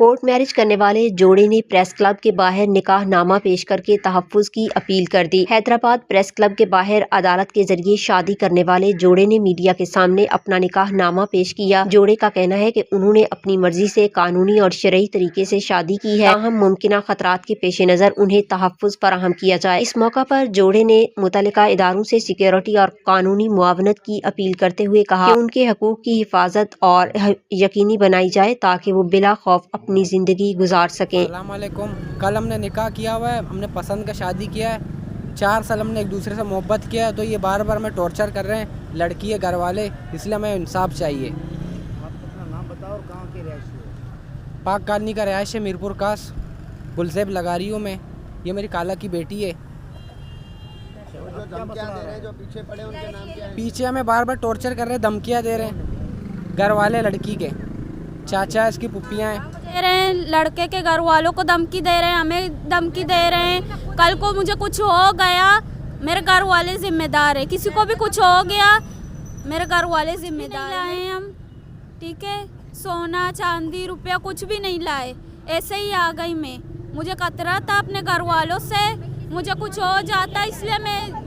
Court marriage करने वाले जोड़े ने प्रेस क्लब के बाहर निकाहनामा पेश करके तहफ्फुज की अपील कर दी। हैदराबाद प्रेस क्लब के बाहर अदालत के जरिए शादी करने वाले जोड़े ने मीडिया के सामने अपना निकाहनामा पेश किया। जोड़े का कहना है कि उन्होंने अपनी मर्जी से कानूनी और शरई तरीके से शादी की है, ताहम मुमकिन खतरात के पेश नजर उन्हें तहफ्फुज फराहम किया जाए। इस मौका पर जोड़े ने मुतल्लिका इदारों से सिक्योरिटी और कानूनी मुआवनत की अपील करते हुए कहा कि उनके हकूक की हिफाजत और यकीनी बनाई जाए ताकि वो बिला खौफ अपनी जिंदगी गुजार सकें। अस्सलाम वालेकुम। कल हमने निकाह किया हुआ है, हमने पसंद का शादी किया है। 4 साल हमने एक दूसरे से मोहब्बत किया है, तो ये बार बार हमें टॉर्चर कर रहे हैं, लड़की है घर वाले, इसलिए हमें इंसाफ चाहिए। आप अपना नाम बताओ और कहाँ के रहते हो? पाक कॉलोनी का रहायश है, मीरपुर कास, गुलजेब लगारियों में। ये मेरी खाला की बेटी है। जो धमकियाँ दे रहे हैं, जो पीछे पड़े उनके नाम क्या है? पीछे हमें बार बार टॉर्चर कर रहे हैं, धमकियाँ दे रहे हैं घर वाले लड़की के, चाचा इसकी पुप्पियाँ हैं। दे रहे हैं, लड़के के घर वालों को धमकी दे रहे हैं, हमें धमकी दे रहे हैं। कल को मुझे कुछ हो गया, मेरे घर वाले जिम्मेदार है। किसी को भी कुछ हो गया, मेरे घर वाले जिम्मेदार हैं। हम ठीक है, सोना चांदी रुपया कुछ भी नहीं लाए, ऐसे ही आ गई मैं। मुझे खतरा था अपने घर वालों से, मुझे कुछ हो जाता इसलिए मैं